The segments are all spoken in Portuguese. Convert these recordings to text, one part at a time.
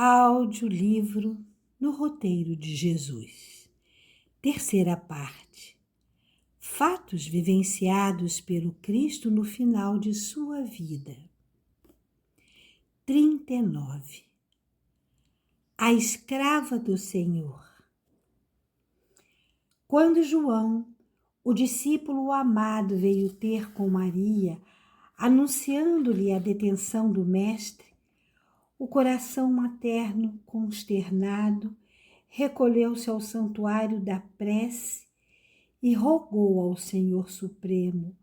Audiolivro no roteiro de Jesus. Terceira parte. Fatos vivenciados pelo Cristo no final de sua vida. 39. A escrava do Senhor. Quando João, o discípulo amado, veio ter com Maria, anunciando-lhe a detenção do Mestre, o coração materno, consternado, recolheu-se ao santuário da prece e rogou ao Senhor Supremo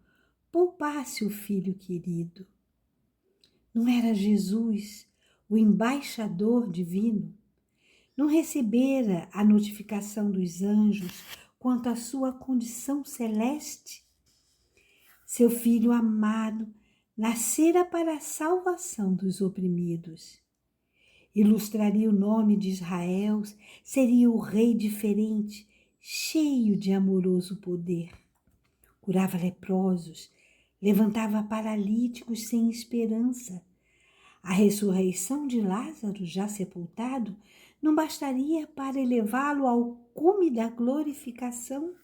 poupasse o filho querido. Não era Jesus, o embaixador divino? Não recebera a notificação dos anjos quanto à sua condição celeste? Seu filho amado nascera para a salvação dos oprimidos. Ilustraria o nome de Israel, seria o rei diferente, cheio de amoroso poder. Curava leprosos, levantava paralíticos sem esperança. A ressurreição de Lázaro, já sepultado, não bastaria para elevá-lo ao cume da glorificação?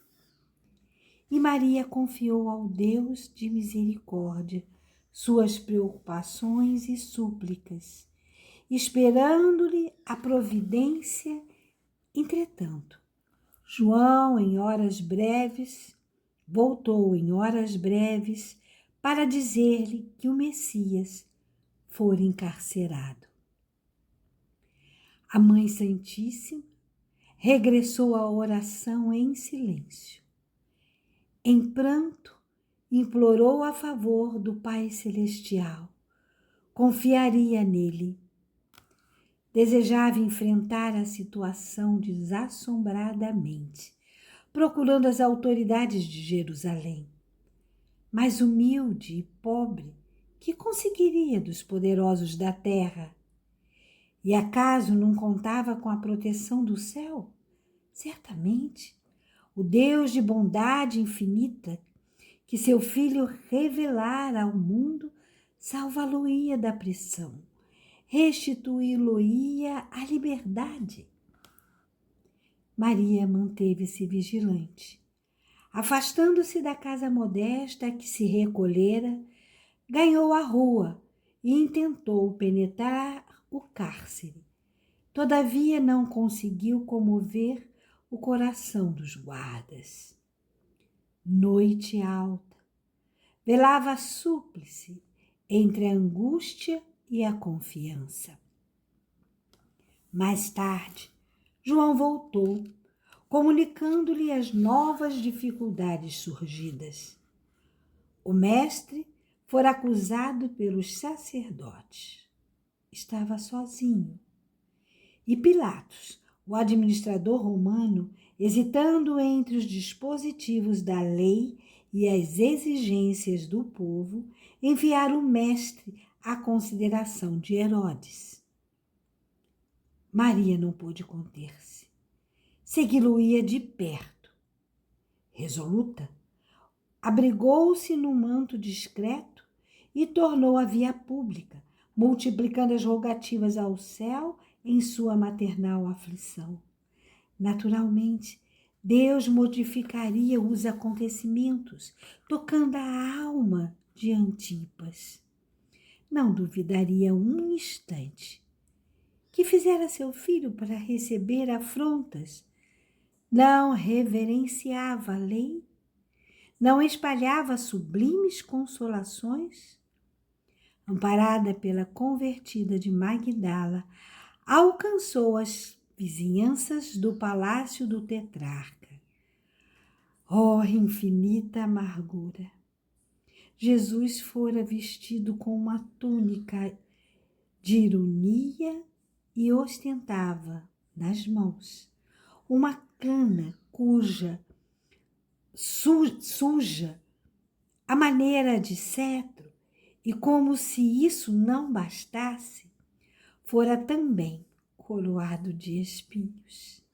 E Maria confiou ao Deus de misericórdia suas preocupações e súplicas, esperando-lhe a providência. Entretanto, João, voltou em horas breves para dizer-lhe que o Messias fora encarcerado. A Mãe Santíssima regressou à oração em silêncio. Em pranto, implorou a favor do Pai Celestial. Confiaria nele. Desejava enfrentar a situação desassombradamente, procurando as autoridades de Jerusalém. Mas humilde e pobre, que conseguiria dos poderosos da terra? E acaso não contava com a proteção do céu? Certamente, o Deus de bondade infinita, que seu Filho revelara ao mundo, salvá-lo-ia da prisão, restituí-lo-ia à liberdade. Maria manteve-se vigilante. Afastando-se da casa modesta a que se recolhera, ganhou a rua e intentou penetrar o cárcere. Todavia não conseguiu comover o coração dos guardas. Noite alta, velava súplice entre a angústia e a confiança. Mais tarde, João voltou, comunicando-lhe as novas dificuldades surgidas. O mestre fora acusado pelos sacerdotes. Estava sozinho. E Pilatos, o administrador romano, hesitando entre os dispositivos da lei e as exigências do povo, enviara o mestre à consideração de Herodes. Maria não pôde conter-se. Segui-lo-ia de perto. Resoluta, abrigou-se num manto discreto e tornou à via pública, multiplicando as rogativas ao céu em sua maternal aflição. Naturalmente, Deus modificaria os acontecimentos, tocando a alma de Antipas. Não duvidaria um instante que fizera seu filho para receber afrontas. Não reverenciava a lei? Não espalhava sublimes consolações? Amparada pela convertida de Magdala, alcançou as vizinhanças do palácio do tetrarca. Oh, infinita amargura! Jesus fora vestido com uma túnica de ironia e ostentava nas mãos uma cana cuja suja a maneira de cetro, e como se isso não bastasse, fora também coroado de espinhos.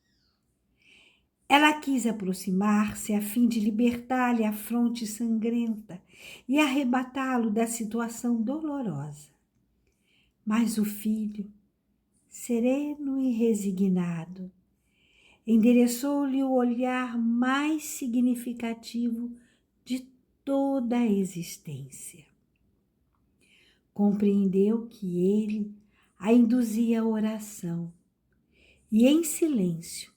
Ela quis aproximar-se a fim de libertar-lhe a fronte sangrenta e arrebatá-lo da situação dolorosa. Mas o filho, sereno e resignado, endereçou-lhe o olhar mais significativo de toda a existência. Compreendeu que ele a induzia à oração e, em silêncio,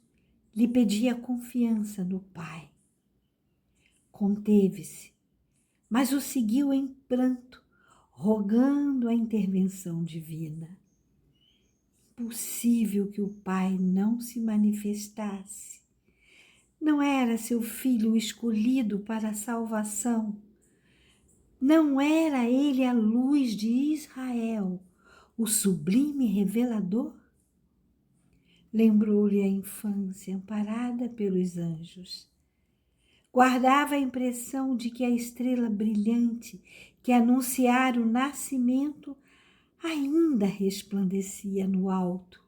lhe pedia confiança no Pai. Conteve-se, mas o seguiu em pranto, rogando a intervenção divina. Impossível que o Pai não se manifestasse. Não era seu filho escolhido para a salvação. Não era ele a luz de Israel, o sublime revelador? Lembrou-lhe a infância amparada pelos anjos. Guardava a impressão de que a estrela brilhante que anunciara o nascimento ainda resplandecia no alto.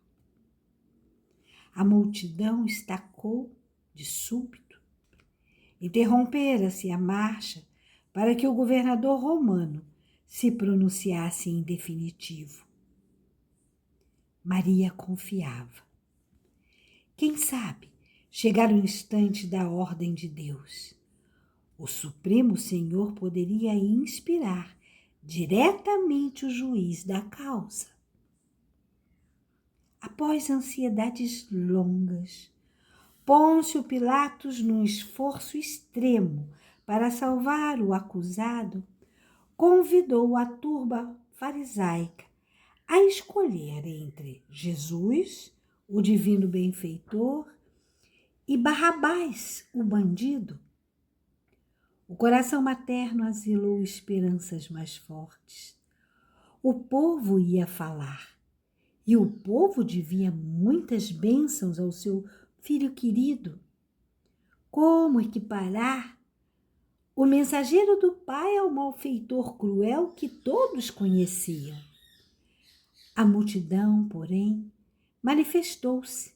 A multidão estacou de súbito. Interrompera-se a marcha para que o governador romano se pronunciasse em definitivo. Maria confiava. Quem sabe chegar o instante da ordem de Deus. O Supremo Senhor poderia inspirar diretamente o juiz da causa. Após ansiedades longas, Pôncio Pilatos, num esforço extremo para salvar o acusado, convidou a turba farisaica a escolher entre Jesus, o divino benfeitor, e Barrabás, o bandido. O coração materno asilou esperanças mais fortes. O povo ia falar, e o povo devia muitas bênçãos ao seu filho querido. Como equiparar o mensageiro do Pai ao malfeitor cruel que todos conheciam? A multidão, porém, manifestou-se,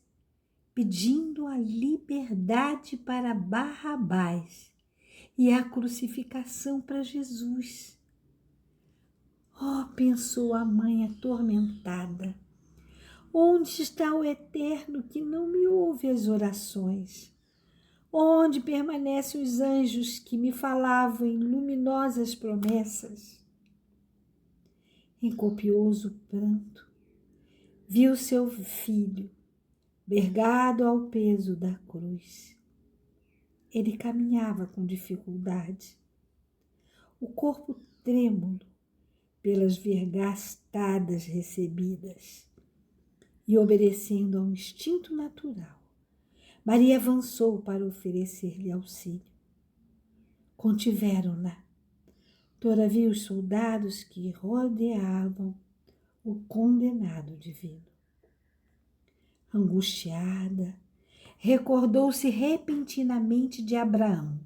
pedindo a liberdade para Barrabás e a crucificação para Jesus. Oh, pensou a mãe atormentada, onde está o Eterno que não me ouve as orações? Onde permanecem os anjos que me falavam em luminosas promessas? Em copioso pranto, viu seu filho vergado ao peso da cruz. Ele caminhava com dificuldade, o corpo trêmulo pelas vergastadas recebidas, e obedecendo ao instinto natural, Maria avançou para oferecer-lhe auxílio. Contiveram-na. Todavia os soldados que rodeavam o condenado divino. Angustiada, recordou-se repentinamente de Abraão,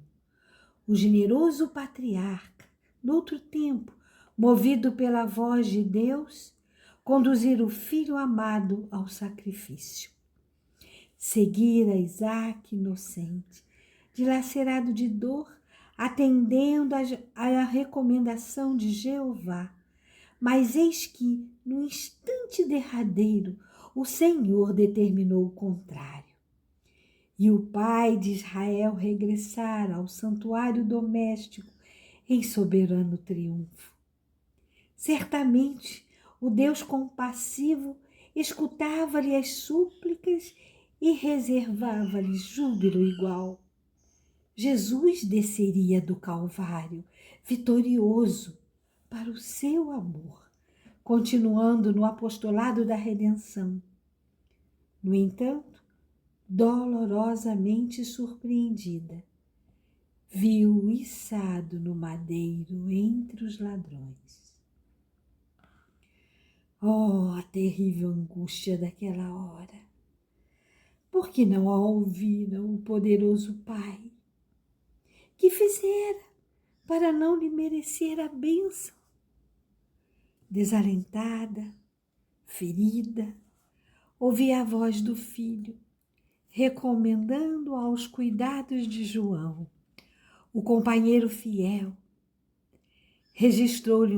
o generoso patriarca, noutro tempo, movido pela voz de Deus, conduzir o filho amado ao sacrifício. Seguira Isaque inocente, dilacerado de dor, atendendo à recomendação de Jeová. Mas eis que, no instante derradeiro, o Senhor determinou o contrário. E o pai de Israel regressara ao santuário doméstico em soberano triunfo. Certamente, o Deus compassivo escutava-lhe as súplicas e reservava-lhe júbilo igual. Jesus desceria do Calvário, vitorioso, para o seu amor, continuando no apostolado da redenção. No entanto, dolorosamente surpreendida, viu-o içado no madeiro entre os ladrões. Oh, a terrível angústia daquela hora! Por que não a ouviram o poderoso Pai? Que fizera para não lhe merecer a bênção? Desalentada, ferida, ouvia a voz do filho, recomendando aos cuidados de João, o companheiro fiel. Registrou-lhe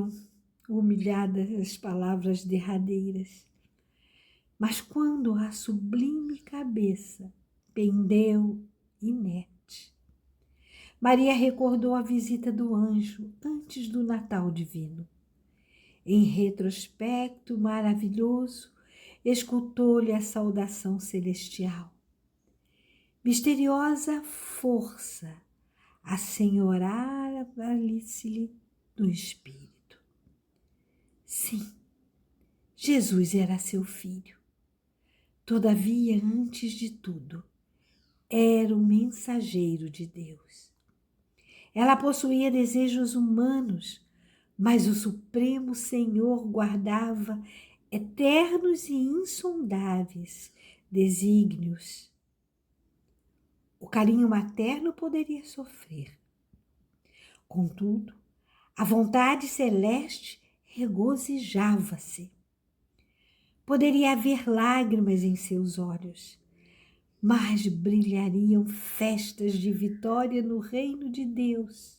humilhadas as palavras derradeiras. Mas quando a sublime cabeça pendeu inerte, Maria recordou a visita do anjo antes do Natal divino. Em retrospecto maravilhoso, escutou-lhe a saudação celestial. Misteriosa força assenhorava-lhe do espírito. Sim, Jesus era seu filho. Todavia, antes de tudo, era o mensageiro de Deus. Ela possuía desejos humanos, mas o Supremo Senhor guardava eternos e insondáveis desígnios. O carinho materno poderia sofrer. Contudo, a vontade celeste regozijava-se. Poderia haver lágrimas em seus olhos, mas brilhariam festas de vitória no reino de Deus.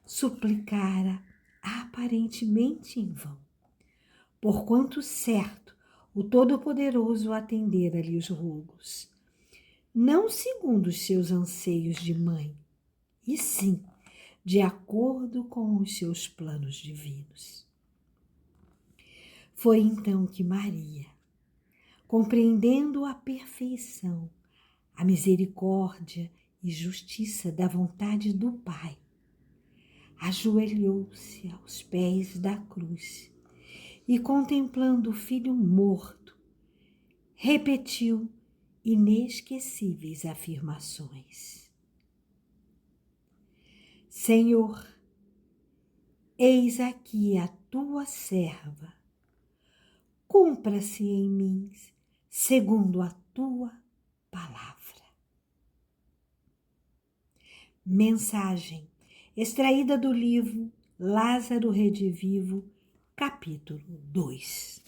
Suplicara aparentemente em vão, porquanto certo o Todo-Poderoso atendera-lhe os rogos, não segundo os seus anseios de mãe, e sim de acordo com os seus planos divinos. Foi então que Maria, compreendendo à perfeição a misericórdia e justiça da vontade do Pai, ajoelhou-se aos pés da cruz e, contemplando o filho morto, repetiu inesquecíveis afirmações. Senhor, eis aqui a tua serva, cumpra-se em mim segundo a tua palavra. Mensagem extraída do livro Lázaro Redivivo, capítulo 2.